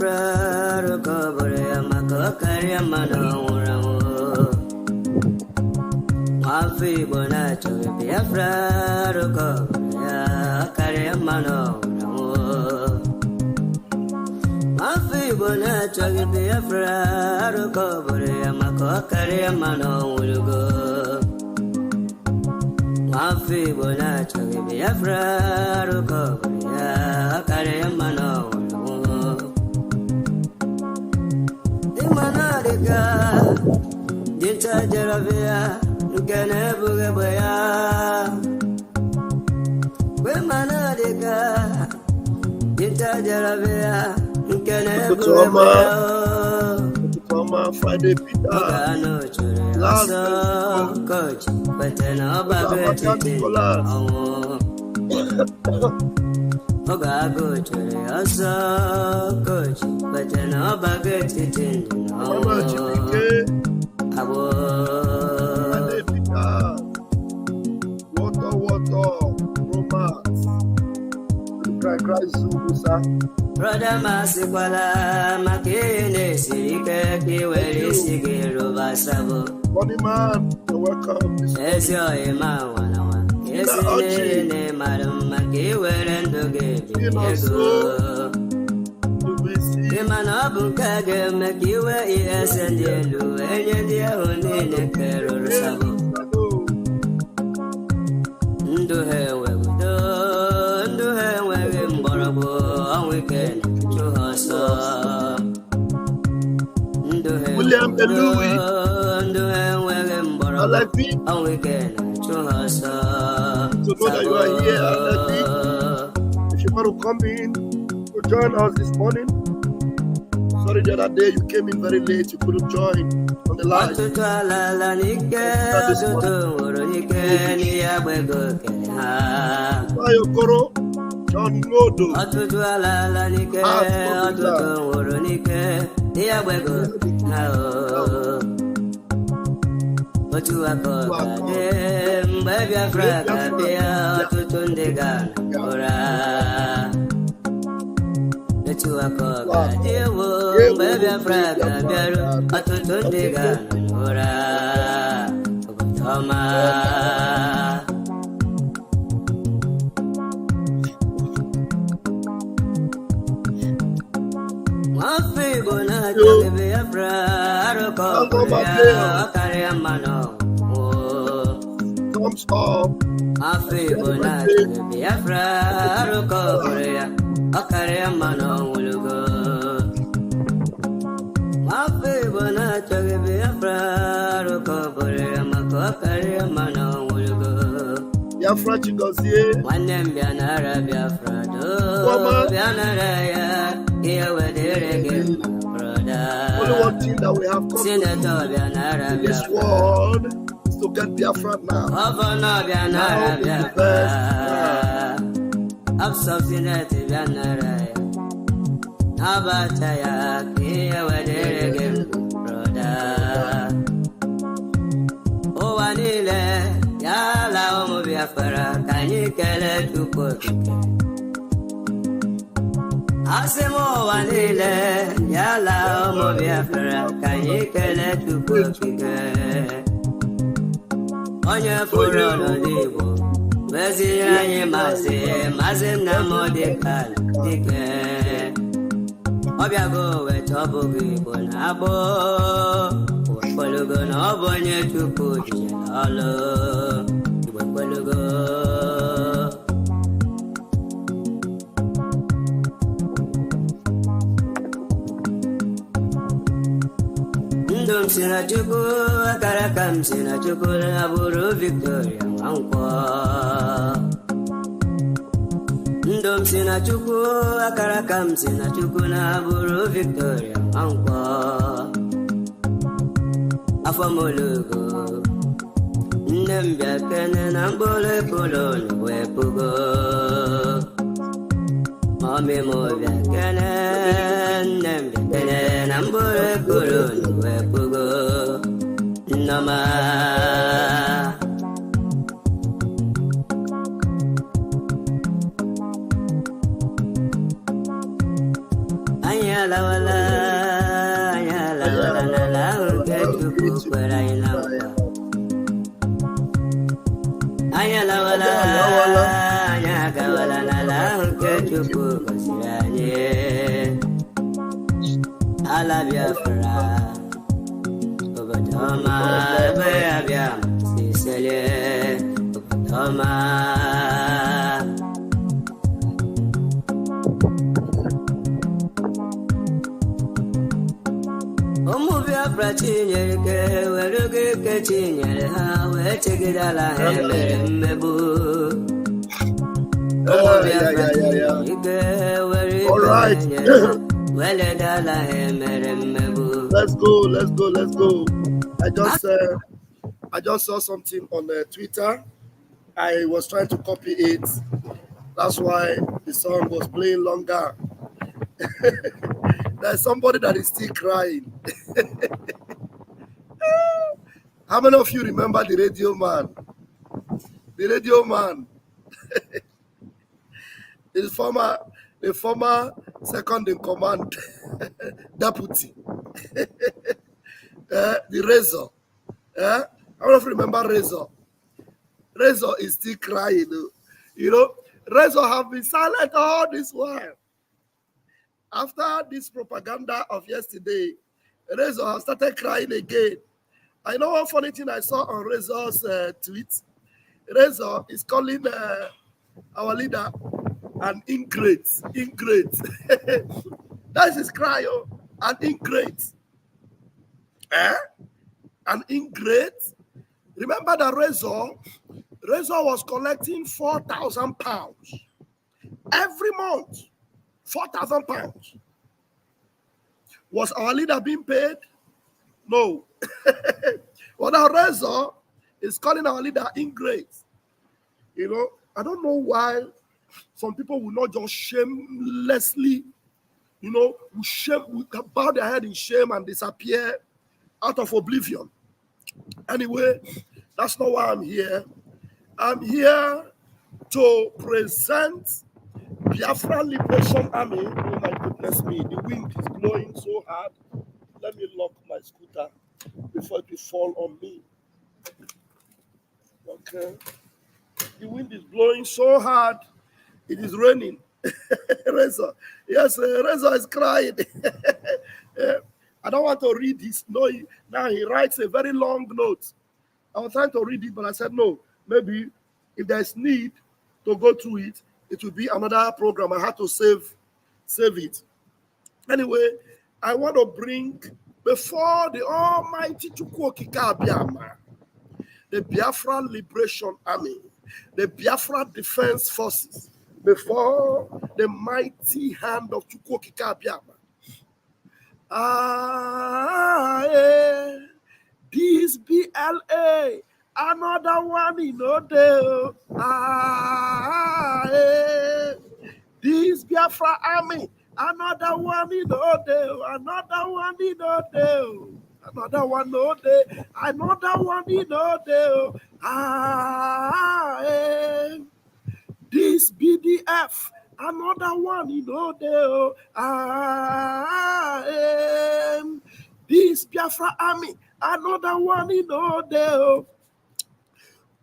Biafra Rukobore Makokari Mano Ramo Mafi Bonacho Biafra Rukobore Kari Mano Ramo Mafi Bonacho Biafra Rukobore Makokari Mano Urugo Mafi Bonacho Biafra Rukobore Kari Mano Manadika, Dinta Jaravia, Ganabugabaya. When Manadika, Dinta Jaravia, Ganabugabaya. Friday, Peter. Last coach, but then Ogago chere asa coach, but then baget it in. Abo water, romance. Cry, Zubusa. Brother Masikwala, Makine, Sike, Kiweli, Sigiro, Basabo. Body man, you're welcome. Yes, you're a man. Yes, Madam Makiwer and the gate. Imanabukaga Makiwa, yes, and Yellow, and the only necker or sabo. Do her well, in Borabo, on weekend, to her son. Do her William and Louis, do her well, in Borabo, on weekend, to her son. To know that you are here, if you want to come in to join us this morning. Sorry, the other day you came in very late, you couldn't join on the live. Koro, John Modo. Otu akọkade mgbe Biafra ga-abịa ọtụtụ ndị ga-anọra. Otu akọkade ewo mgbe Biafra ga-abịaru ọtụtụ ndị ga-anọra. Obodo ọma. Nwafọ Igbo na-achọghị Biafra arụkọbụrụ ya ọkarịa mmanụ. Comes up. Nwafọ Igbo na-achọghị Biafra arụkọbụrụ ya ọkarịa mmanụ nwụlụgo. Nwafọ Igbo na-achọghị Biafra arụkọbụrụ ya maka ọkarịa mmanụ nwụlụgo. Biafra Chigozie. Nwanne m bịa nara Biafra doo bịa nara ya. Only one thing that we have come to in this world is to get Biafra now. Asemo wanile yala omo Biafra kanye kele Chukwu Okike onye furu n'Igbo weziri anyị mazi Nnamdị Dike ọ bịago weta ọ bụghị Igbo na-agbọ wekwelugo na ọ bụ onye Chukwu jije n'ọlụ wekwelugo. Ndom sina Chukwu akara kam sina Chukwu na bụrụ Victoria Nwankwo. Ndom sina Chukwu akara kam sina Chukwu na bụrụ Victoria Nwankwo. Afọmolugo nne m bịa kene na mkpụrụ ekolo wepụgo. Mami mo bịa kene nne m bịa kene na mkpụrụ ekolo wepụgo. Nnọma anyị alawala Anya lawala, anya gawala na lang ke Chukwu gosiranye. Ala Biafra, Obadoma, Ebe Abiama, Sisele, Obadoma. Biafra chinyere ke weruge ke chinyere ha wee chegidala ha mere mmebu. Biafra chinyere ke weruge chinyere ha weledala ha mere mmebu. Let's go. I just saw something on Twitter. I was trying to copy it. That's why the song was playing longer. There's somebody that is still crying. How many of you remember the radio man? The radio man. The former second in command deputy. The Razor. How many of you remember Razor? Razor is still crying. You know, Razor have been silent all this while. After this propaganda of yesterday, Razor has started crying again. I know one funny thing I saw on Razor's tweet. Razor is calling our leader an ingrate. That's his cry, an ingrate. An ingrate. Remember that Razor was collecting 4,000 pounds every month. 4,000 pounds. Was our leader being paid? No. Well, now Razor is calling our leader ingrate. You know, I don't know why some people will not just shamelessly, you know, will bow their head in shame and disappear out of oblivion. Anyway, that's not why I'm here. I'm here to present Biafra Liberation Army. Oh my goodness me, the wind is blowing so hard. Let me lock my scooter before it will fall on me. Okay. The wind is blowing so hard. It is raining. Razor. Yes, Razor is crying. I don't want to read this. No, now he writes a very long note. I was trying to read it, but I said no. Maybe if there's need to go through it, it will be another program. I had to save it. Anyway, I want to bring before the almighty Chukwu Okike Abiama, the Biafra Liberation Army, the Biafra Defense Forces, before the mighty hand of Chukwu Okike Abiama. This BLA, another one in Odeo. This Biafra Army, another one in Odeo, another one in Odeo, another one in Odeo, another one in Odeo. This BDF, another one in Odeo. This Biafra Army, another one in Odeo.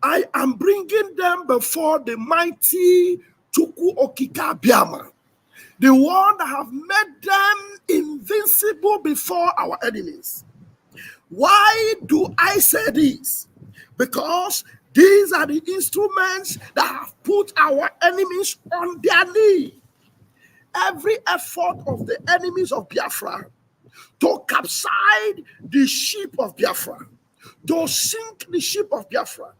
I am bringing them before the mighty Chukwu Okike Abiama, the one that have made them invincible before our enemies. Why do I say this? Because these are the instruments that have put our enemies on their knee. Every effort of the enemies of Biafra to capsize the ship of Biafra, to sink the ship of Biafra,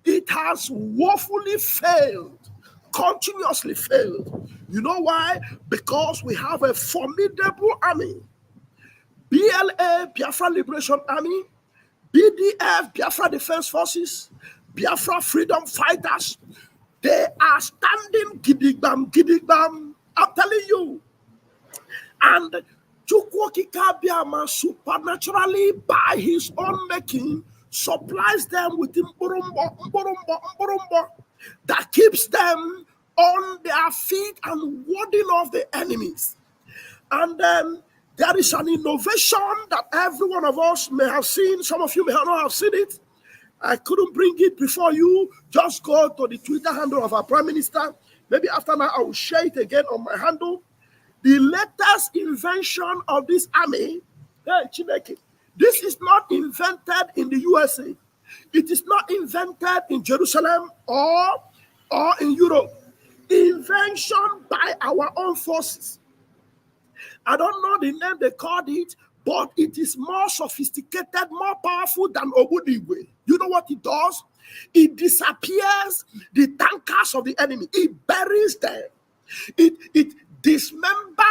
it has woefully failed, continuously failed. You know why? Because we have a formidable army. BLA, Biafra Liberation Army, BDF, Biafra Defense Forces, Biafra Freedom Fighters. They are standing gidigbam. I'm telling you. And Chukwu Okike Abiama supernaturally, by his own making, supplies them with mburumbo that keeps them on their feet and warding off the enemies. And then there is an innovation that every one of us may have seen. Some of you may not have seen it. I couldn't bring it before you. Just go to the Twitter handle of our Prime Minister. Maybe after now, I will share it again on my handle. The latest invention of this army, hey, Chineke, this is not invented in the USA. It is not invented in Jerusalem or in Europe. Invention by our own forces. I don't know the name they called it, but it is more sophisticated, more powerful than Obudigwe. You know what it does? It disappears the tankers of the enemy. It buries them. It dismember,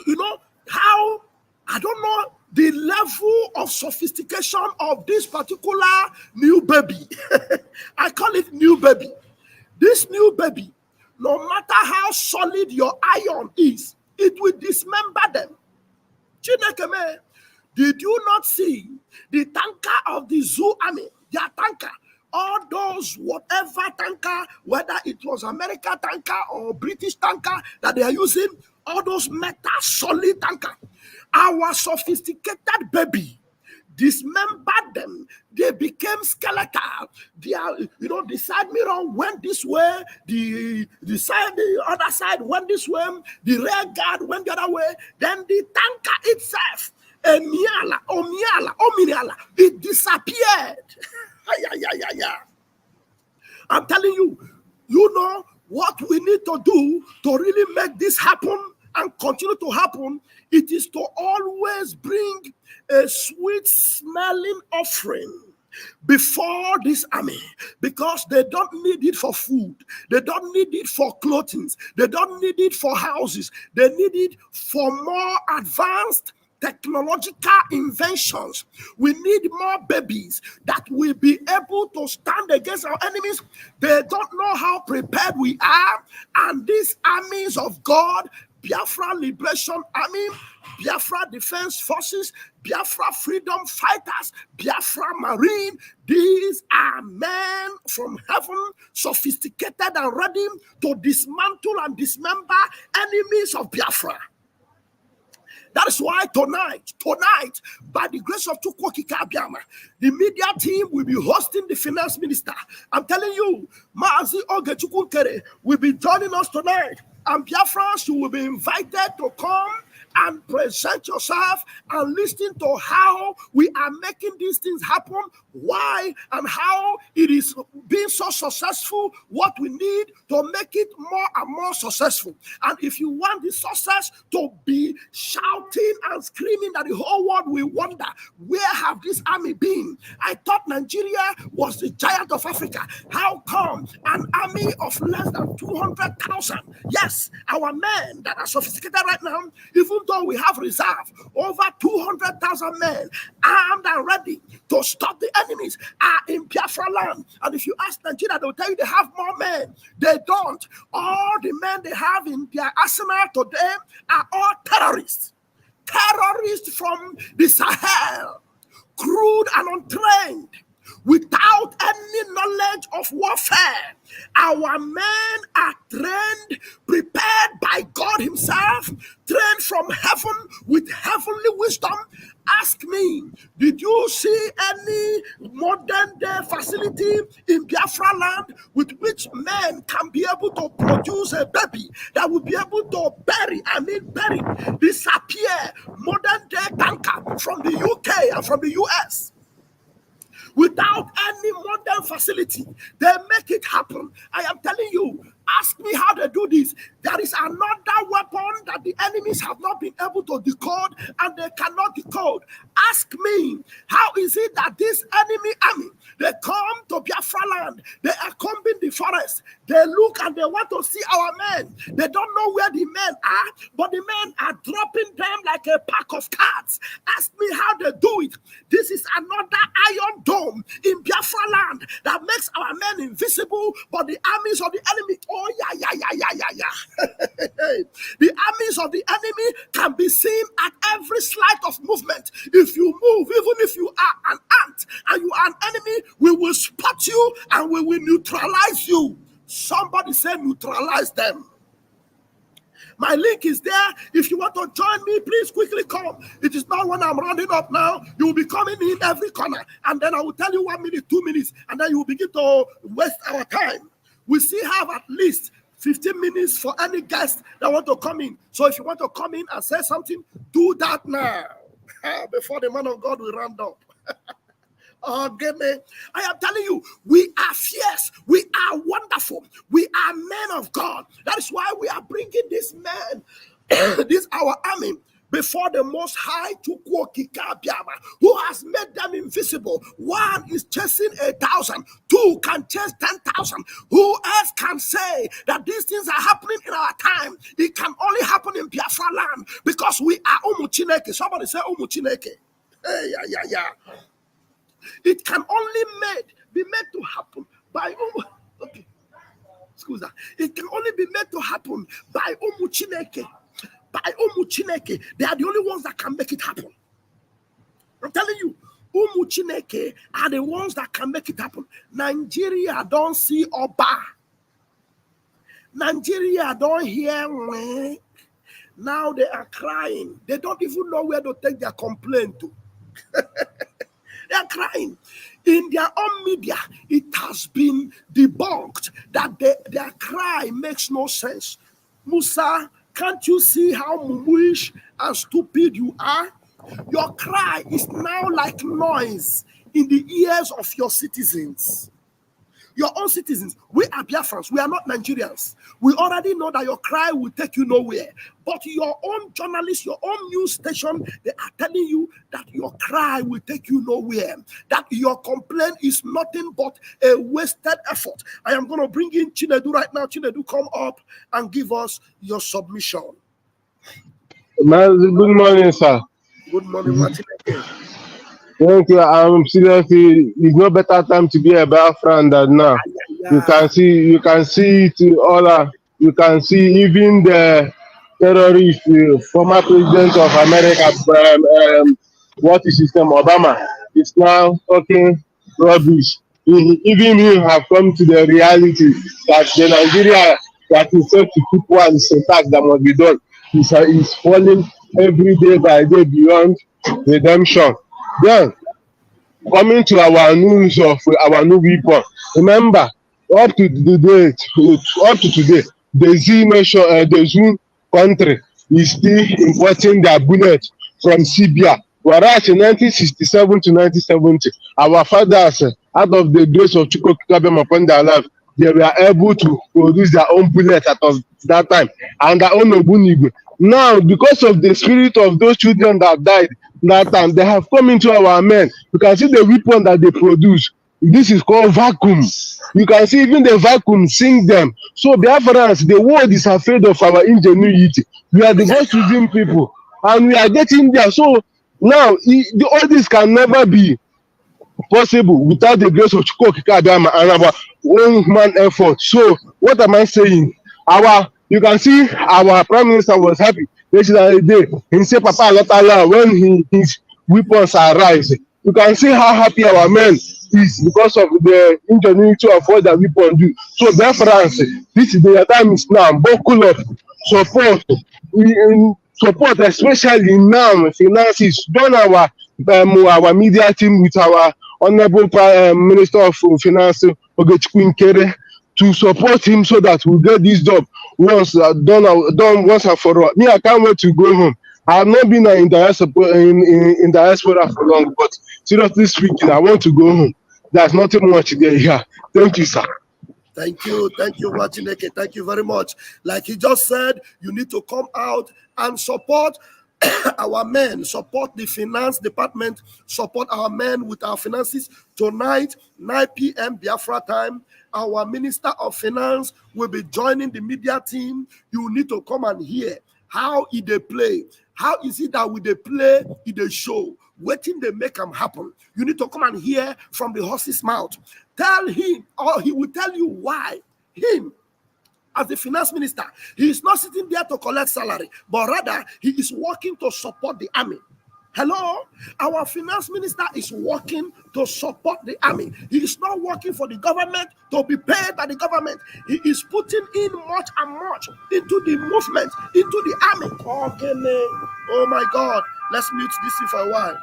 you know, how, I don't know the level of sophistication of this particular new baby. I call it new baby. This new baby, no matter how solid your iron is, it will dismember them. Chineke, did you not see the tanker of the Zoo Army? Their tanker, all those whatever tanker, whether it was American tanker or British tanker that they are using, all those metal solid tanker. Our sophisticated baby dismembered them. They became skeletal. They are, you know, the side mirror went this way, the other side went this way, the rear guard went the other way. Then the tanker itself, it disappeared. I'm telling you, you know what we need to do to really make this happen and continue to happen. It is to always bring a sweet smelling offering before this army, because they don't need it for food, they don't need it for clothing, they don't need it for houses, they need it for more advanced technological inventions. We need more babies that will be able to stand against our enemies. They don't know how prepared we are, and these armies of God, Biafra Liberation Army, Biafra Defense Forces, Biafra Freedom Fighters, Biafra Marine, these are men from heaven, sophisticated and ready to dismantle and dismember enemies of Biafra. That is why tonight, by the grace of Chukwu Okike Abiama, the media team will be hosting the finance minister. I'm telling you, Maazi Oge Chukwu Kere will be joining us tonight. And Biafrans, you will be invited to come and present yourself and listen to how we are making these things happen, why and how it is being so successful, what we need to make it more and more successful. And if you want the success to be shouting and screaming that the whole world will wonder, where have this army been? I thought Nigeria was the giant of Africa. How come an army of less than 200,000? Yes, our men that are sophisticated right now, even though we have reserve over 200,000 men armed and ready to stop the enemies, are in Biafra land. And if you ask Nigeria, they'll tell you they have more men. They don't. All the men they have in their arsenal today are all terrorists. Terrorists from the Sahel, crude and untrained, without any knowledge of warfare. Our men are trained, prepared by God himself, trained from heaven with heavenly wisdom. Ask me, did you see any modern day facility in Biafra land with which men can be able to produce a baby that will be able to bury, disappear modern day tanker from the UK and from the US? Without any modern facility, they make it happen. I am telling you, ask me how they do this. There is another weapon that the enemies have not been able to decode, and they cannot decode. Ask me, how is it that this enemy army, they come to Biafra land, they are combing the forest, they look and they want to see our men. They don't know where the men are, but the men are dropping them like a pack of cards. Ask me how they do it. This is another iron dome in Biafra land that makes our men invisible, but the armies of the enemy, oh yeah. The armies of the enemy can be seen at every slight of movement. If you move, even if you are an ant and you are an enemy, we will spot you and we will neutralize you. Somebody say neutralize them. My link is there. If you want to join me, please quickly come. It is not when I'm rounding up now. You will be coming in every corner. And then I will tell you 1 minute, 2 minutes. And then you will begin to waste our time. We still have at least 15 minutes for any guest that want to come in. So if you want to come in and say something, do that now. Before the man of God will round up. Oh, get me. I am telling you, we are fierce. We are wonderful. We are men of God. That is why we are bringing this man, this our army, before the Most High Chukwu Okike Abiama, who has made them invisible. One is chasing 1,000. Two can chase 10,000. Who else can say that these things are happening in our time? It can only happen in Biafra land because we are Umuchineke. Somebody say Umuchineke. Hey, yeah. It can only be made to happen by okay. Excuse me. It can only be made to happen by Umuchineke. By Umuchineke. They are the only ones that can make it happen. I'm telling you, Umuchineke are the ones that can make it happen. Nigeria don't see Oba. Nigeria don't hear me. Now they are crying. They don't even know where to take their complaint to. They are crying. In their own media, it has been debunked that their cry makes no sense. Musa, can't you see how muish and stupid you are? Your cry is now like noise in the ears of your citizens. Your own citizens. We are Biafrans. We are not Nigerians. We already know that your cry will take you nowhere. But your own journalists, your own news station, they are telling you that your cry will take you nowhere. That your complaint is nothing but a wasted effort. I am going to bring in Chinedu right now. Chinedu, come up and give us your submission. Good morning, sir. Good morning, Martin. Thank you. I'm seriously, it's no better time to be a Biafran than now. You can see it all. You can see even the terrorist, former president of America, what is his name, Obama, is now talking rubbish. Even he have come to the reality that the Nigeria that is set to keep one is a tax that must be done. Is falling every day by day beyond redemption. Then, coming to our news of our new weapon, remember, up to today, the Zoom country is still importing their bullets from Serbia. Whereas in 1967 to 1970, our fathers, out of the grace of Chukwu Okike Abiama upon their life, they were able to produce their own bullets at that time and their own Ogbunigwe. Now, because of the spirit of those children that died that time, they have come into our men. You can see the weapon that they produce. This is called vacuum. You can see even the vacuum sink them. So Biafrans, the world is afraid of our ingenuity. We are the most choosing people, and we are getting there. So now, all this can never be possible without the grace of Chukwu Okike Abiama and our own human effort. So what am I saying? You can see our prime minister was happy yesterday. He said, "Papa, when his weapons arrive." You can see how happy our men is because of the ingenuity of what the weapons do. So Biafrans, this is the time is now. Buckle up, support, especially now. Finances, join our media team with our Honorable Minister of Finance, Chukwu Okike, to support him so that we get this job once done once and for all. Me, I can't wait to go home. I have not been in diaspora for long, but seriously speaking, I want to go home. There's nothing much there here. Thank you, sir. Thank you, Machineke. Thank you very much. Like he just said, you need to come out and support our men, support the finance department, support our men with our finances. Tonight, 9 p.m. Biafra time, our Minister of Finance will be joining the media team. You need to come and hear how they play. How is it that they play in the show? Waiting they make them happen. You need to come and hear from the horse's mouth. Tell him, or he will tell you why. Him, as the finance minister, he is not sitting there to collect salary, but rather he is working to support the army. Hello? Our finance minister is working to support the army. He is not working for the government to be paid by the government. He is putting in much and much into the movement, into the army. Okay, oh my God. Let's mute this for a while.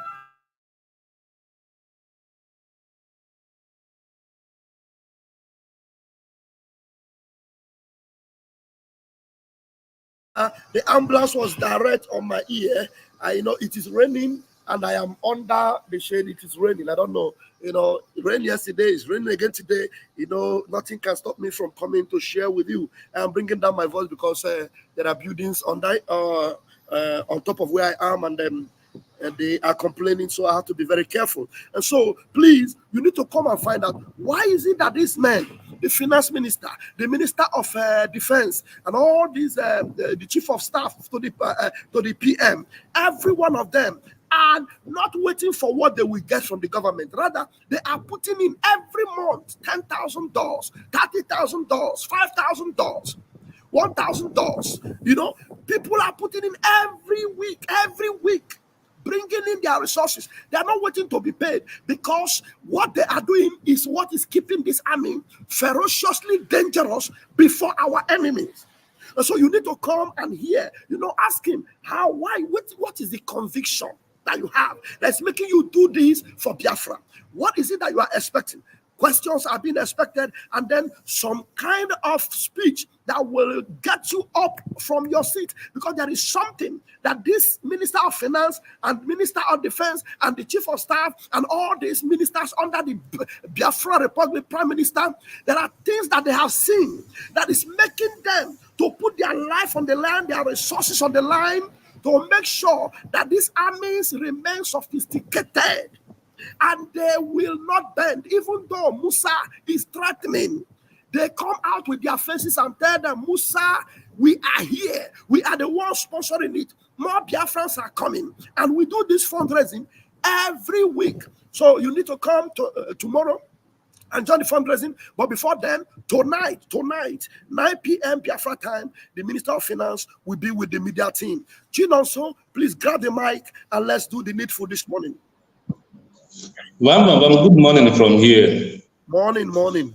The ambulance was direct on my ear. I know it is raining and I am under the shade. It is raining. I don't know. It rained yesterday. It's raining again today. Nothing can stop me from coming to share with you. I'm bringing down my voice because there are buildings on top of where I am, and they are complaining, so I have to be very careful. And so, please, you need to come and find out why is it that this man, the finance minister, the minister of defense, and all these, the chief of staff to the PM, every one of them are not waiting for what they will get from the government. Rather, they are putting in every month $10,000, $30,000, $5,000. $1,000. People are putting in every week, bringing in their resources. They are not waiting to be paid, because what they are doing is what is keeping this army ferociously dangerous before our enemies. And so you need to come and hear, ask him what is the conviction that you have that's making you do this for Biafra? What is it that you are expecting? Questions are being expected, and then some kind of speech that will get you up from your seat, because there is something that this Minister of Finance and Minister of Defense and the Chief of Staff and all these ministers under the Biafra Republic Prime Minister, there are things that they have seen that is making them to put their life on the line, their resources on the line, to make sure that these armies remain sophisticated. And they will not bend, even though Musa is threatening. They come out with their faces and tell them, Musa, we are here. We are the ones sponsoring it. More Biafrans are coming. And we do this fundraising every week. So you need to come tomorrow and join the fundraising. But before then, tonight, 9 p.m. Biafra time, the Minister of Finance will be with the media team. Chinonso, please grab the mic and let's do the needful this morning. Good morning from here. Morning.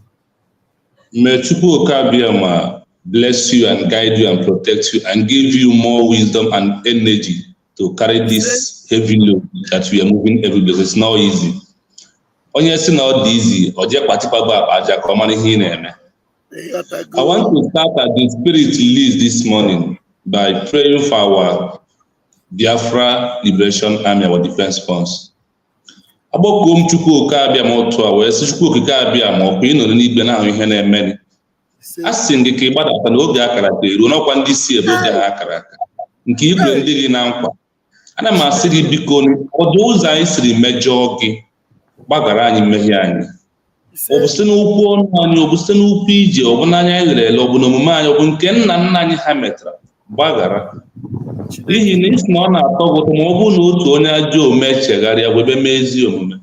May Chukwu Okike Abiama bless you and guide you and protect you and give you more wisdom and energy to carry this heavy load that we are moving every day. It's not easy. Onye si not easy. I want to start at the spirit leads this morning by praying for our Biafra Liberation Army, our defense force. Abokom Chukwu Okike Abiama otu a wee sị Chukwu Okike Abiama ọkwa ị nọ n'igwe na ahụ ihe na-eme. Asị m gị ka ị gbadata n'oge akara aka eruo n'ọkwa ndị si ebe oge ha akara aka nke ikwere ndị gị na nkwa. Ana m asị gị biko ọdụ ụzọ anyị siri mejọọ gị gbagara anyị mmehie anyị. Ọ bụ site n'okwu ọnụ anyị, ọ bụ site n'okwu ije, ọ bụ n'anya anyị lere ele, ọ bụ n'omume anyị, ọ bụ nke nna nna anyị ha metara gbagara. N'ihi na isi na ọ na-atọ gị ụtọ ma ọ bụrụ na otu onye ajọ omume chegharịa webe mee ezi omume.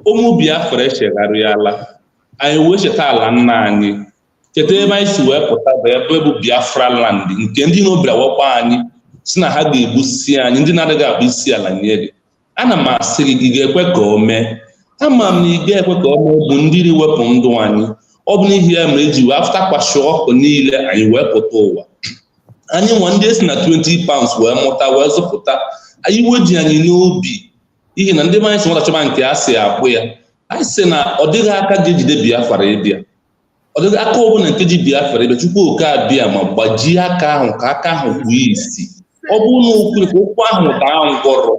Ụmụ Biafra echegharịala, anyị wee cheta ala nna anyị, cheta ebe anyị si wee pụta bụ ebe bụ Biafra land, nke ndị n'obi awakwa anyị si na ha ga-egbusi anyị, ndị na-adịghị akpụ isi ala nye gị. Ana m asị gị, ị ga-ekwe ka o mee? Ama m na ị ga-ekwe ka o mee bụ ndị wepụ ndụ anyị. Ọ bụ n'ihi ya ma eji wee aftakwashi ọkụ niile anyị wee pụta ụwa. Anyị nwa ndị esi na 20 pounds wee mụta wee zụpụta, anyị weji anyị n'obi ihe na ndị mmanya si nwatachọba nke a si akpụ ya. Anyị sị na ọ dịghị aka ga-ejide Biafra ịbịa, ọ dịghị aka ọbụla nke ji Biafra ịbịa. Chukwu Okike Abiama gbajie aka ahụ ka aka ahụ kpuo isi. Ọ bụrụ na okwuru ka okwu ahụ daa ngwọrọ,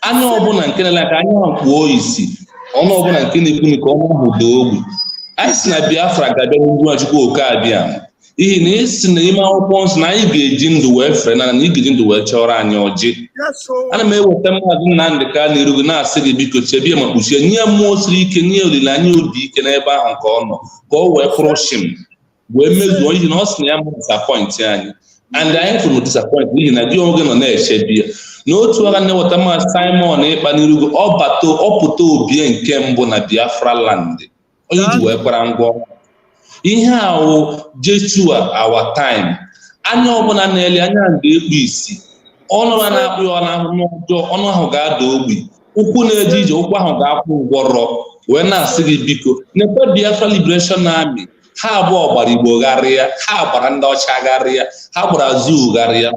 anya ọbụla nke na-ele ka anya ahụ kpuo isi, ọnụ ọbụla nke na-ekwu ka ọnụ ahụ daa ogbi. Anyị sị na Biafra ga-abịa n'ihu Chukwu Okike Abiama. Ihe na isi na ime akwụkwọ nsọ na anyị ga-eji ndụ wee fere na anyị ga-eji ndụ wee chọrọ anyị ọjị. Ana m eweta mmadụ Nnamdị Kanu gị na-asị gị biko chebie ma kpuchie, nye mmụọ siri ike, nye olileanya obi ike n'ebe ahụ ka ọ nọ, ka ọ wee kwụrụ shim wee mezuo ihe na ọ sị na ya ma disappoint anyị. And anyị fụrụ disappoint n'ihi na gị onwe gị nọ na-echebi ya. N'otu aka na-eweta mmadụ Simon ịkpa n'iru ọ pụta obie nke mbụ na Biafra land, onye ji wee kwara ngwa. Ihe ahụ Jeshua our time, anya ọbụla na-ele anya ga-ekpu isi, ọnụ na-akpụ ya n'ọjọọ ọnụ ahụ ga-ada ogbi ụkwụ na-eje ije ụkwụ ahụ ga-akwụ ụgwọrọ wee na-asị gị biko n'ebe Biafra Liberation Army ha abụọ gbara Igbo gharịa ha gbara ndị ọcha gharịa ha gbara zoo gharịa.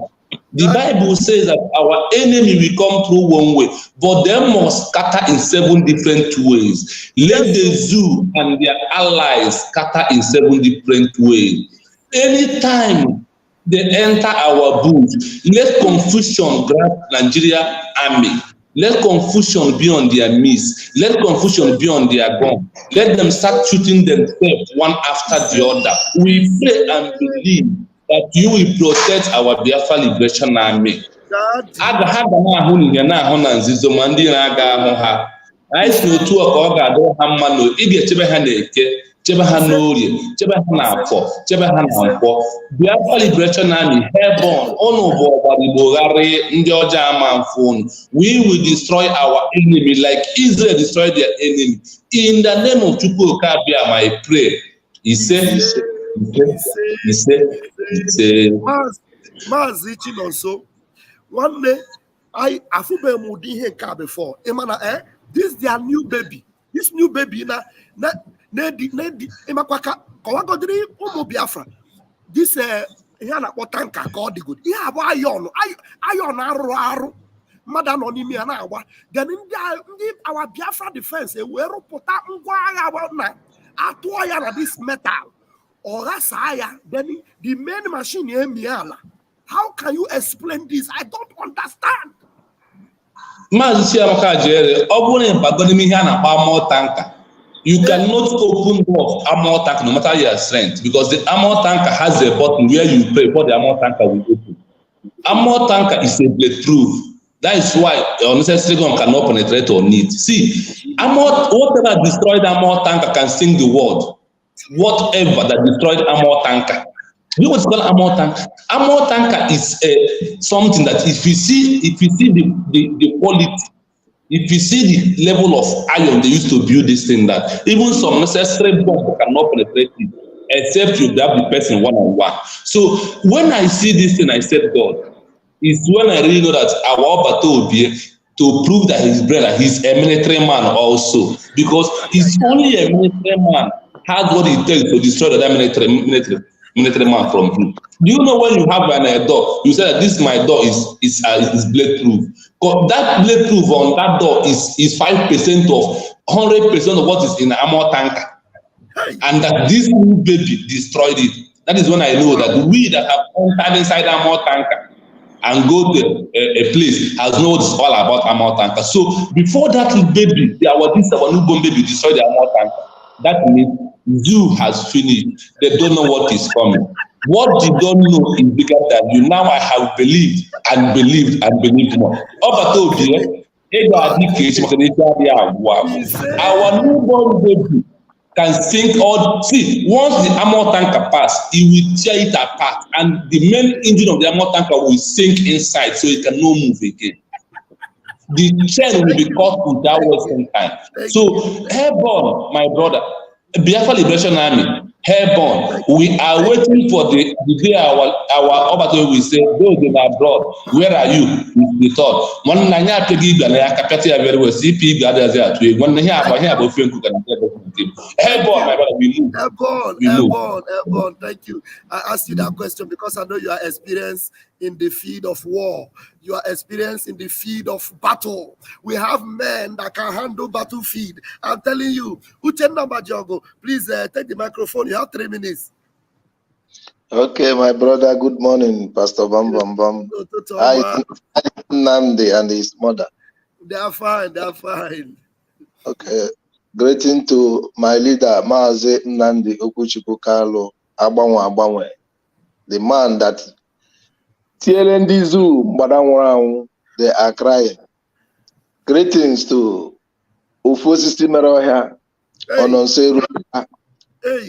The Bible says that our enemy will come through one way, but they must scatter in 7 different ways. Let the zoo and their allies scatter in 7 different ways. Anytime they enter our bush, let confusion grab Nigeria army. Let confusion be on their midst. Let confusion be on their gun. Let them start shooting themselves one after the other. We pray and believe that you will protect our Biafra Liberation Army. Ha ga na-ahụ n'ihe na-ahụ na nzizo ma ndị na-aga ahụ ha. Anyị si otu ọ ka ọ ga-adọ ha mma na ị ga-echebe ha n'Eke, chebe ha n'Orie, chebe ha n'Afọ, chebe ha na Nkwọ. Biafra Liberation Army, heaven, unu bụ ọgbara Igbo gharị ndị ọjọọ ama mfụ unu. We will destroy our enemy like Israel destroyed their enemy. In the name of Chukwu Okike Abiama, I pray. Ise. Maazị Chinonso, one day I afube m ụdị ihe nke a before. Imana this their new baby. This new baby na ịmakwa ka ọwagodiri ụmụ Biafra. This ihe a na-akpọ tanka ka ọ dịgod. Ihe abụ ayọn arụrụ arụ. Mmadụ anọ n'ime ya na-agba. Then ndị our Biafra defense wee rụpụta ngwa agha na atụọ ya na this metal. Or then the main machine emiala. How can you explain this? I don't understand. Maazị Chiamaka Jere, ọ bụrụ na ịbago n'ime ihe a na-akpọ armor tanker, you cannot open door of armor tanker no matter your strength, because the armor tanker has a button where you pray for the armor tanker will open. Armor tanker is a bulletproof. That is why unnecessary gun cannot penetrate on it. See, whatever destroyed armor tanker can sing the word. Whatever that destroyed armor tanker. You know what's called armor tanker? Armor tanker is something that if you see the quality, if you see the level of iron they used to build this thing, that even some necessary bomb cannot penetrate it, except you have the person one-on-one. So when I see this thing, I said, God, it's when I really know that our Obato will be to prove that his brother, he's a military man also, because he's only a military man has what it takes to destroy that military man from him. Do you know when you have a door, you say that this my door is bulletproof. That bulletproof on that door is 5% of 100% of what is in the armor tanker, and that this new baby destroyed it. That is when I know that we that have entered inside armor tanker and go to a place has known it's all about armor tanker. So before that baby, our newborn baby destroyed the armor tanker. That means you has finished. They don't know what is coming. What you don't know is bigger than you. Now I have believed and believed and believed more. Our newborn baby can sink all. See, once the armor tanker pass, it will tear it apart, and the main engine of the armor tanker will sink inside, so it cannot move again. The chain will be cut without wasting time. So, airborne, my brother, Biafra Liberation Army, airborne. We are waiting for the day our Obato will say, those in abroad, where are you? We thought. One Nanya Peggy Gana Capatia very well, CP gathers there to one here about Frank airborne, my brother, we move. Airborne. Thank you. I asked you that question because I know you are experienced in the field of war. You are experienced in the field of battle. We have men that can handle battlefield. I'm telling you, Uchenna Bajogo, please take the microphone. You have 3 minutes. Okay, my brother. Good morning, Pastor Bam Bam Bam. Hi, Nandi and his mother. They are fine. They are fine. Okay. Greeting to my leader, Maaze Nandi Okuchukwu Carlo Agbanwe, the man that TLND Zoo, they are crying. Greetings to Ufosi Meroya, Ononseru,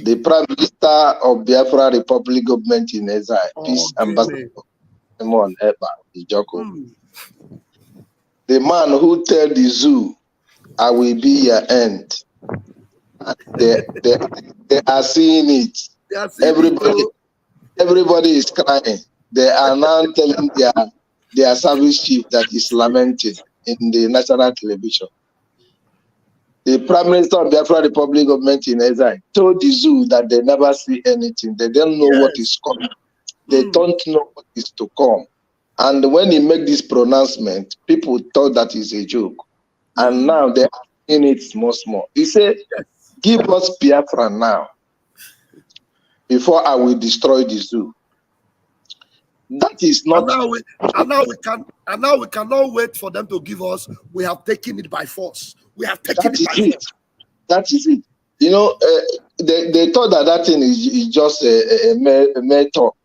the Prime Minister of Biafra Republic Government in Exile, Peace Ambassador Simon Eba Ijoko. The man who tell the zoo, I will be your end. They are seeing it. Everybody is crying. They are now telling their service chief that is lamenting in the national television. The Prime Minister of Biafra Republic government in exile told the zoo that they never see anything. They don't know what is coming. They don't know what is to come. And when he made this pronouncement, people thought that is a joke. And now they are in it small. He said, give us Biafra now, before I will destroy the zoo. That is not. And now we cannot wait for them to give us. We have taken it by force. We have taken it by force. That is it. You know, they thought that thing is just a mere thought.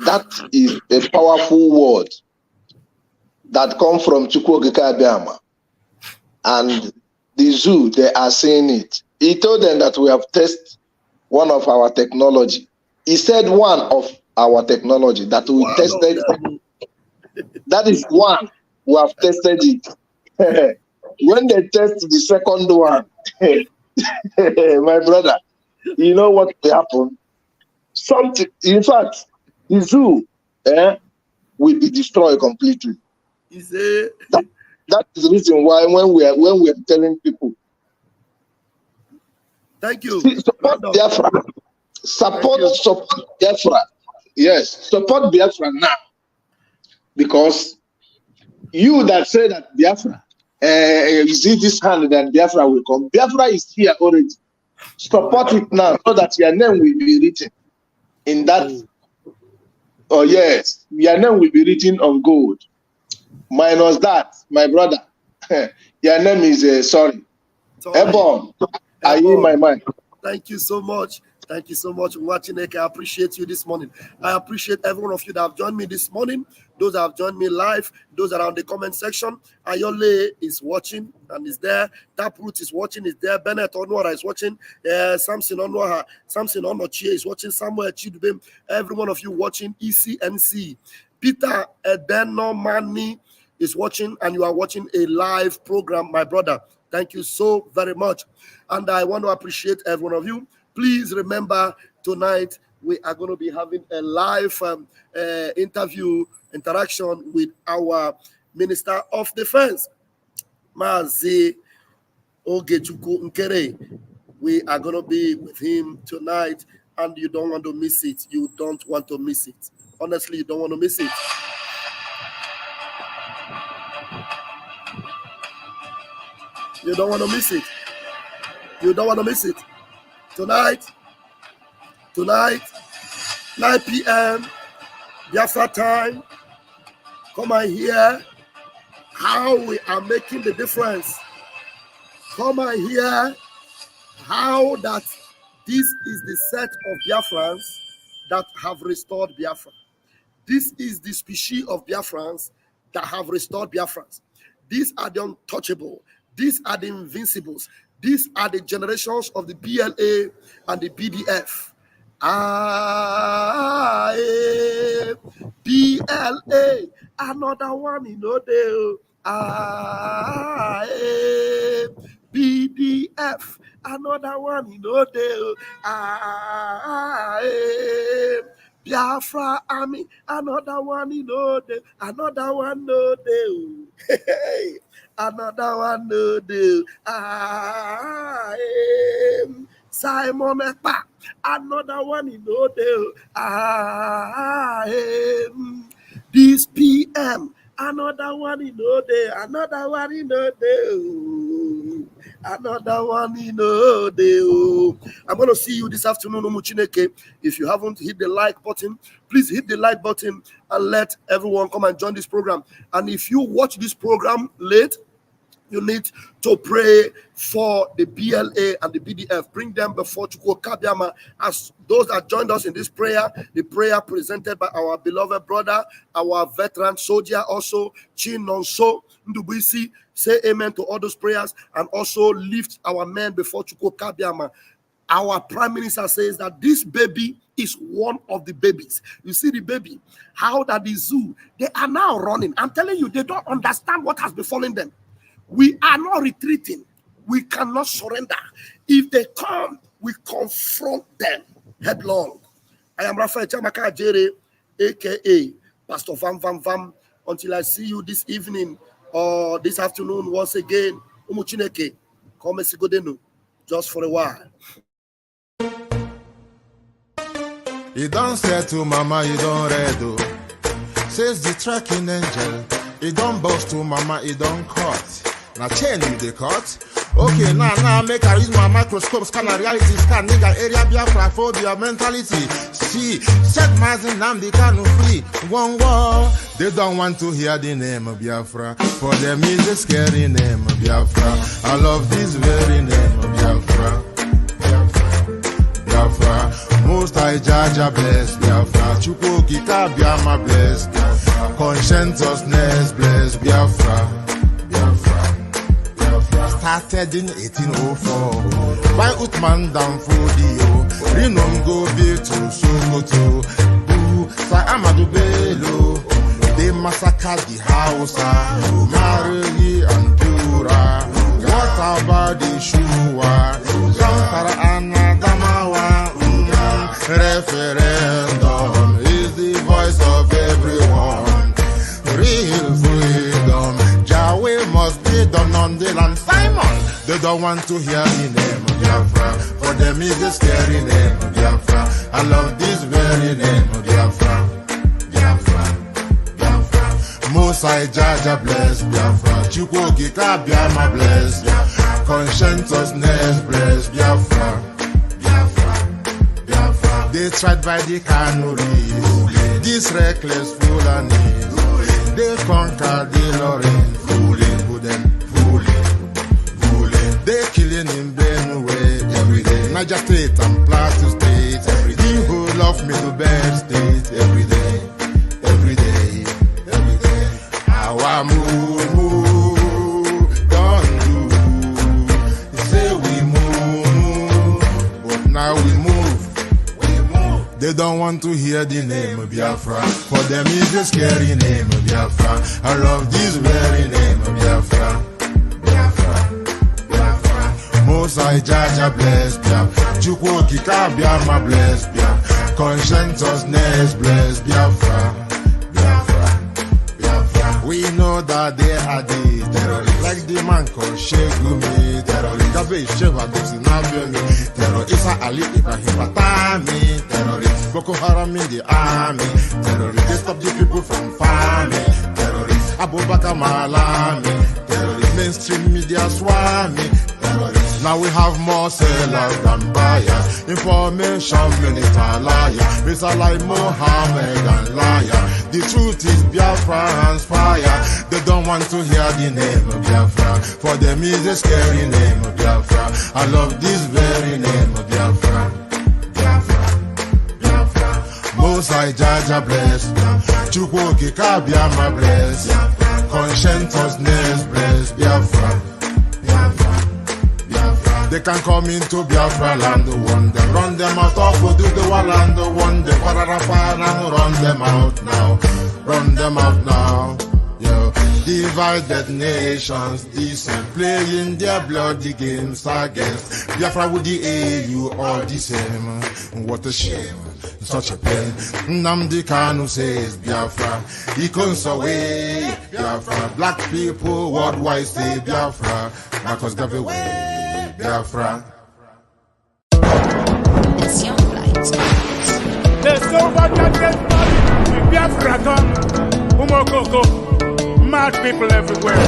That is a powerful word that comes from Chukwu Okike Abiama. And the zoo, they are saying it. He told them that we have tested one of our technology. He said one of our technology that we tested. That is one. We have tested it. When they test the second one, my brother, you know what will happen? Something. In fact, the zoo will be destroyed completely. That is the reason why when we are telling people, thank you. Support Biafra. Support Biafra. Yes, support Biafra now. Because you that say that Biafra, you see this hand that Biafra will come. Biafra is here already. Support it now so that your name will be written in that. Oh yes, your name will be written on gold. Minus that, my brother, your name is sorry. Ebon, I hear my mind. Thank you so much. Thank you so much for watching. I appreciate you this morning. I appreciate every one of you that have joined me this morning. Those that have joined me live, those that are in the comment section. Ayole is watching and is there. Taproot is watching, is there. Bennett Onwara is watching. Samson Onwara, Samson Onochie is watching. Samuel Chidubem, every one of you watching. ECNC. Peter Edenomani is watching, and you are watching a live program, my brother. Thank you so very much. And I want to appreciate every one of you. Please remember, tonight we are going to be having a live interaction with our Minister of Defense, Mazi Chukwu Okike. We are going to be with him tonight, and you don't want to miss it. You don't want to miss it. Honestly, you don't want to miss it. You don't want to miss it. You don't want to miss it. Tonight, 9 p.m. Biafra time. Come and hear how we are making the difference. Come and hear how that this is the set of Biafrans that have restored Biafra. This is the species of Biafrans that have restored Biafrans. These are the untouchable. These are the invincibles. These are the generations of the BLA and the BDF. BLA, another one in Odeo. BDF, another one in Odeo. Biafra Army, another one in Odeo. Another one no Odeo. Another one no do. Simon Ekpa, another one in Odeo. This PM, another one in Odeo. Another one in Odeo. Another one in Odeo. I'm going to see you this afternoon, Omuchineke. If you haven't hit the like button, please hit the like button and let everyone come and join this program. And if you watch this program late, you need to pray for the BLA and the BDF. Bring them before Chukwu Okike Abiama. As those that joined us in this prayer, the prayer presented by our beloved brother, our veteran soldier, also Chinonso Ndubuisi. Say amen to all those prayers and also lift our men before Chukwu Okike Abiama. Our prime minister says that this baby is one of the babies. You see the baby, how that the zoo, they are now running. I'm telling you, they don't understand what has befallen them. We are not retreating. We cannot surrender. If they come, we confront them headlong. I am Raphael Chamaka Jere, a.k.a. Pastor Vam Vam Vam, Until I see you this evening or this afternoon once again, Umuchineke, come Sigodenu, just for a while. You don't say to mama, you don't redo. Says the tracking angel. You don't boast to mama, you don't cut. Now chain you the cut. Okay, now make I use my microscope, scan a reality, scan nigga area Biafra phobia mentality. See, set my Nnamdi the Kanu free. One war. They don't want to hear the name of Biafra. For them is a scary name of Biafra. I love this very name of Biafra. Biafra. Most I Jaja bless Biafra. Chukwu Okike Abiama bless Biafra. Conscientiousness bless Biafra. Started in 1804 by Uthman Danfodio. Rinom go be to Sokoto. Sa Amadou Bello. They massacred the Hausa, Marili and Pura. What about the Shua? Zamfara and Adamawa. Referendum is the voice of everyone. Real freedom, Yahweh must be done on the land. Simon, they don't want to hear the name of Biafra. For them is the scary name of Biafra. I love this very name of Biafra. Mosai Jaja bless Biafra. Chukwu Okike Abiama bless Biafra. Conscientiousness bless Biafra. They tried by the canories. This reckless Fulanis. They conquered the Lorraine. Fooling. They killing in Benue every day. Niger State and Plateau State every day. The whole of Middle State every day. Our move, don't do. Say we move, but now we move. They don't want to hear the name of Biafra. For them is the scary name of Biafra. I love this very name of Biafra. Mosai Jaja bless Biafra. Chukwu Okike Abiama bless Biafra. Conscientiousness bless Biafra. We know that they are the terrorists, like the man called Shegumi, terrorist. Gabe Sheva Dexinabioni, terrorist. Isa Ali Ibrahim Batami, terrorist. Boko Haram in the army, terrorist. They stop the people from farming, terrorist. Abubakar Malami, terrorist. Mainstream media swami, terrorist. Now we have more sellers than buyers. Information minister liar. Mr. like Mohammed and liar. The truth is Biafra's fire. They don't want to hear the name of Biafra. For them is a scary name of Biafra. I love this very name of Biafra. Mosai Jaja bless. Chukwu Okike Abiama bless. Conscientiousness bless Biafra. They can come into Biafra land, run them out of do the land, one day, run them out now. Yo, divided nations, decent, playing their bloody games against Biafra with the AU all the same. What a shame, such a pain. Nnamdi Kanu says Biafra, he comes away. Biafra, black people worldwide say Biafra, Marcus gave away. Biafra. It's your flight. Let's go back and get money. Biafra come. Umokoko. Mad people everywhere.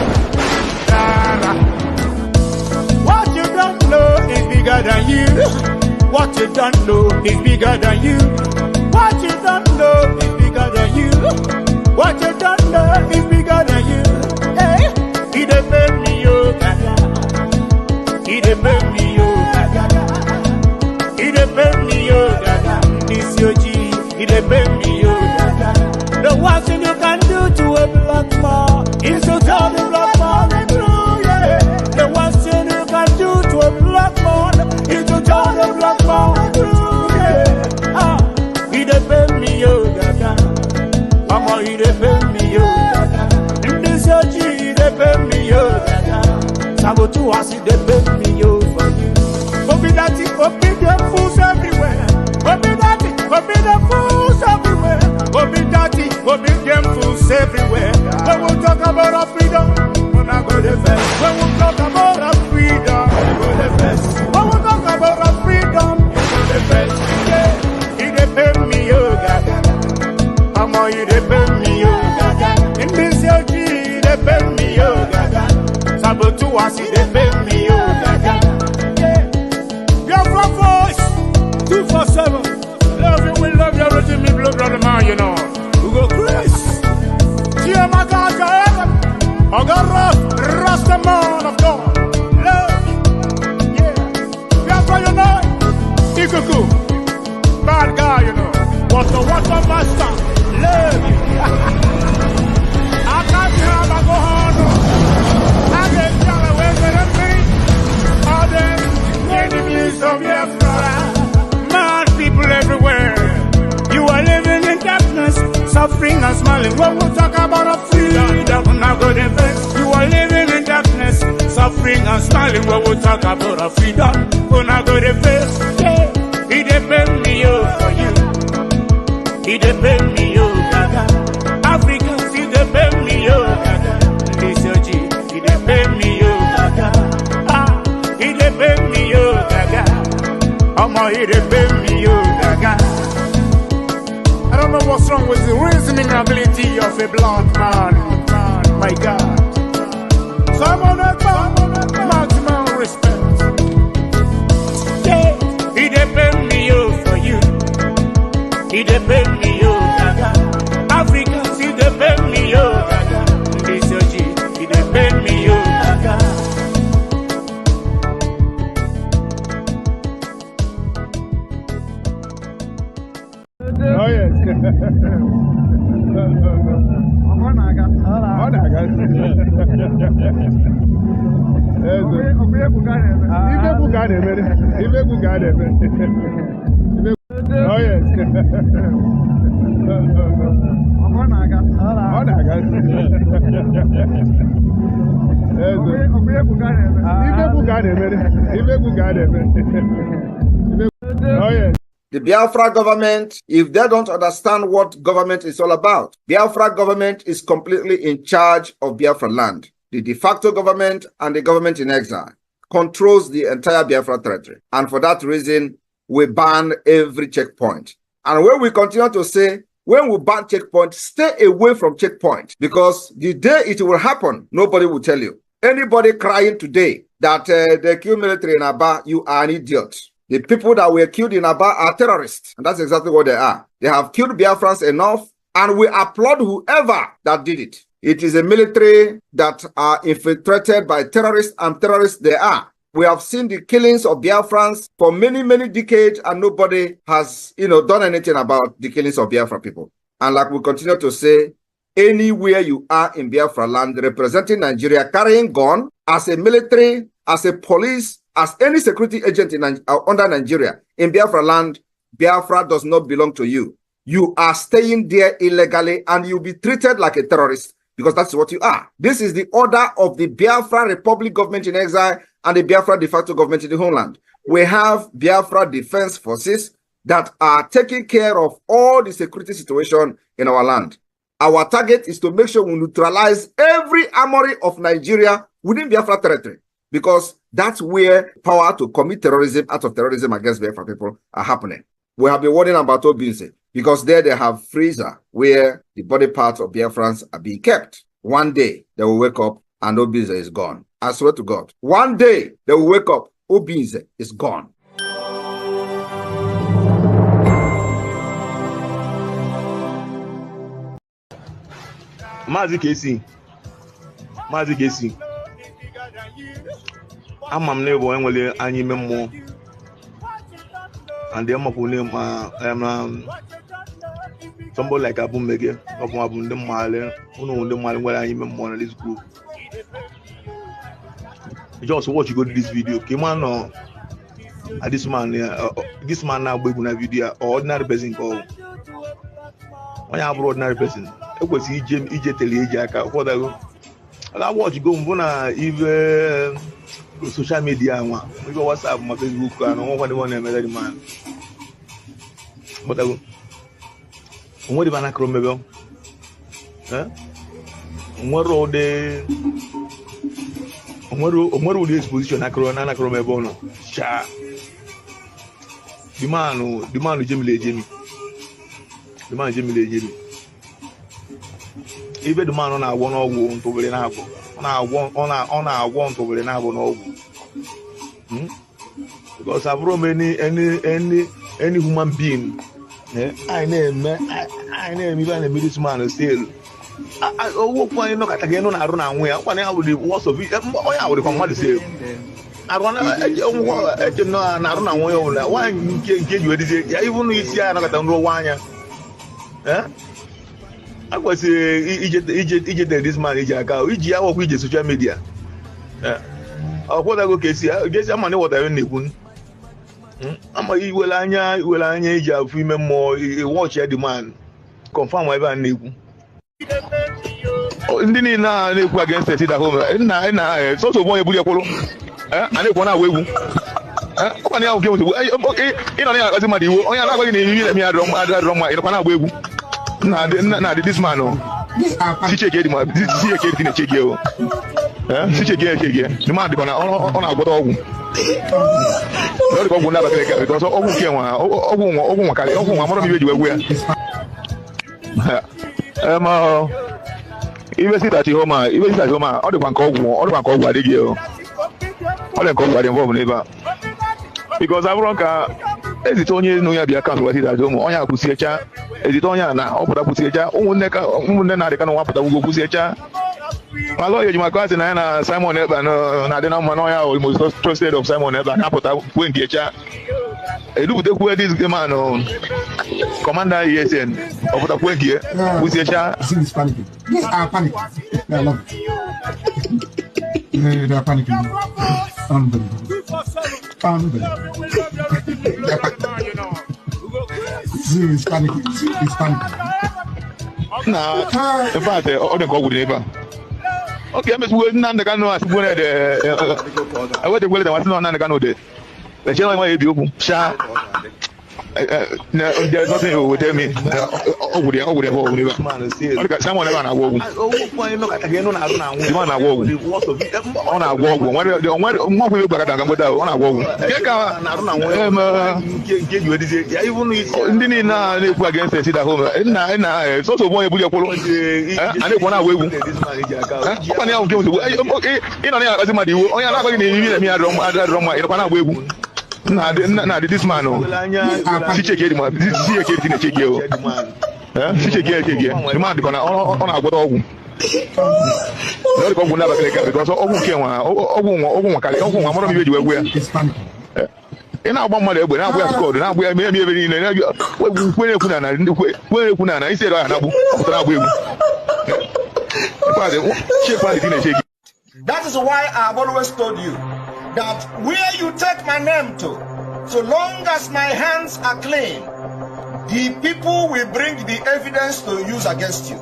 Dara. What you don't know is bigger than you. What you don't know is bigger than you. What you don't know is bigger than you. What you don't know is bigger than you. Hey, he defend me, yo, gaga. He defend me, yo, gaga. He defend me, yo, gaga. This your G. He defend me, yo, gaga. The worst thing you can do to a black man is to tell the black man the truth, yeah. The worst thing you can do to a black man is to tell the black man the truth, yeah. Ah, he defend me, yo, gaga. Mama, he defend me, yo, gaga. This your G, he defend me, yo, gaga. Sabotu was he defend me, yo, for you. Obidati, obid them fools everywhere. Obidati, obid them fools everywhere. Obidati, obid them fools everywhere. bad guy, you know. Water master, love you. I can't have a go on. I get y'all away with a enemies of your brother. Mad people everywhere. You are living in darkness, suffering and smiling. When we talk about a freedom, not good events. You are living in darkness, suffering and smiling. When we talk about a freedom, we're not good events. Yeah, he depend me for you. He depend me gaga. Africans, he depend me gaga. This your G, he depend me gaga. Ah, he depend me gaga. He depend me gaga. I don't know what's wrong with the reasoning ability of a black man. My God. So I'm on that maximum respect. Yeah, he depend me for you. He depend me gaga. Africans, he depend me gaga. This your G, he depend me gaga. Oh yes. Oh yes. The Biafra government, if they don't understand what government is all about, Biafra government is completely in charge of Biafra land. The de facto government and the government in exile controls the entire Biafra territory. And for that reason, we ban every checkpoint. And when we continue to say, when we ban checkpoint, stay away from checkpoint, because the day it will happen, nobody will tell you. Anybody crying today that they kill military in Aba, you are an idiot. The people that were killed in Aba are terrorists, and that's exactly what they are. They have killed Biafrans enough, and we applaud whoever that did it. It is a military that are infiltrated by terrorists, and terrorists they are. We have seen the killings of Biafrans for many, many decades, and nobody has, done anything about the killings of Biafra people. And like we continue to say, anywhere you are in Biafra land representing Nigeria, carrying gun as a military, as a police, as any security agent under Nigeria in Biafra land, Biafra does not belong to you. You are staying there illegally, and you'll be treated like a terrorist, because that's what you are. This is the order of the Biafra Republic government in exile and the Biafra de facto government in the homeland. We have Biafra Defense Forces that are taking care of all the security situation in our land. Our target is to make sure we neutralize every armory of Nigeria within Biafra territory, because that's where power to commit terrorism, out of terrorism against Biafra people are happening. We have been warning about Obinze, because there they have freezer where the body parts of Biafrans are being kept. One day they will wake up and Obinze is gone. I swear to God. One day they will wake up, Obinze is gone. Mazi Kesi. Amam nebo enwele anyi memo. And the amapune somebody like Abu Mege, Abu the Male, who the Male where anyi memo in this group. Just watch you go to this video. Came on this man now going a video or ordinary person call. When you have ordinary person, it was EJ Telejack. What I watch go even social media, we go WhatsApp, my Facebook, and one man. But what if I not remember? What road the exposition? I can't remember. No, cha. The man Jimmy. Even the man on our one or one to be on our one to be because I've run any human being. I name even a middleman still. I walk one knock at again on our run away. One hour the worst of it. I would come what to say. I arwana eche no na aruna won yo la wa nke ju edize ya even isi ya na kata nro wa anya akwasi ije this man ije aka iji ya wo ku ije social media ọkwọda go kesi ama na wọta na-ekwu ama iwele anya iji afụ ime mmụọ watch the man confirm ebe a na-ekwu ndị niile na-ekwu against it at home nna soso bụ onye buru ekwuru a na-ekwu na-agwa egwu ọkwa na ya nwoke nsogbu ịnọ na ya akọzi mmadụ iwu onye na-agwaghị na ime eme ya adịrọ mma ịnọkwa na-agba egwu na this man Chicheke dị na-eche gị o Chicheke the man dịkwa na ọ na-agwọta ọgwụ ọ dịkwa ọgwụ na-abakịrị eka because ọgwụ nke nwa ọgwụ nwakarị ọgwụ nwa mara m ibe ji wegwu ya ibesitachi homa ọ dịkwa nke ọgwụ adịghị o ọ dị nke ọgwụ adị mbọ n'ebe a because abụrụ ka ezite onye nụ ya bịa kansụl wesitachi homa onye a kwụsiecha ezite onye a na ọ pụta kwụsiecha ụmụnne na-adịka na nwa pụta gwugo kwụsiecha ma lawyer ji maka asị na ya na Simon Ekpa na-adị na mma n'ọnya o most trusted of Simon Ekpa na-apụta kwue nke echa eduputekwu this man commander ESN ọpụta kwue nke kwụsiecha Yes, I panic. Yeah, I love it. They are panicking. Unbelievable. He's panicking. He's panicking. In fact, all the call with okay, Miss Wood, none the canoe as one at I went to wait. I was not none the canoe. The channel might be open. No, there's nothing with me. Over there, someone ever I walk. Again, on our walk. On our walk. What will you back on our walk? Didn't know against it at home. And it's also one of your followers. I don't want to wait. Okay, you know, I was in my deal. Oh, yeah, I'm going to be na this man Chicheke dị na-eche gị o Chicheke the man dịkwa na ọ na-agwọta ọgwụ ọ dịkwa ọgwụ na-abakịrị eka because ọgwụ nke nwa ọgwụ nwakarị ọgwụ nwa mara m ibe ji wegwu ya ị na-agba mmadụ egbe na-agba ya skọdụ na-agba ya eme ebe niile kwenye ekwu na isi ere ọhịa na-agbụ ọpụtara agba egwu. That is why I have always told you that where you take my name to, so long as my hands are clean, the people will bring the evidence to use against you.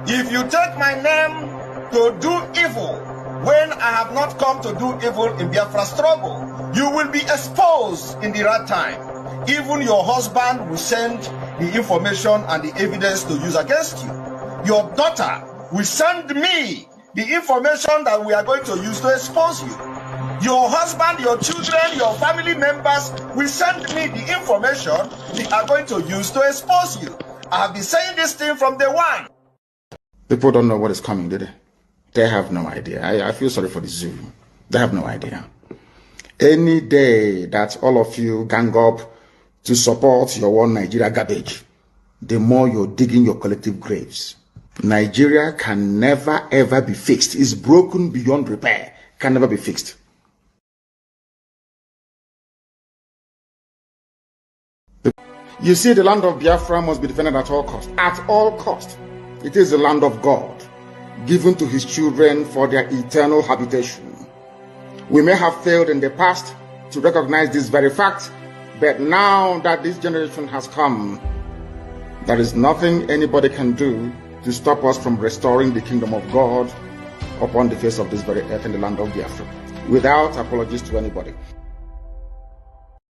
If you take my name to do evil, when I have not come to do evil in Biafra struggle, you will be exposed in the right time. Even your husband will send the information and the evidence to use against you. Your daughter will send me the information that we are going to use to expose you. Your husband, your children, your family members will send me the information we are going to use to expose you. I have been saying this thing from day one. People don't know what is coming, do they? They have no idea. I feel sorry for the zoo. They have no idea. Any day that all of you gang up to support your one Nigeria garbage, the more you're digging your collective graves. Nigeria can never ever be fixed. It's broken beyond repair. Can never be fixed. You see, the land of Biafra must be defended at all cost. At all cost. It is the land of God, given to his children for their eternal habitation. We may have failed in the past to recognize this very fact, but now that this generation has come, there is nothing anybody can do to stop us from restoring the kingdom of God upon the face of this very earth in the land of Biafra, without apologies to anybody.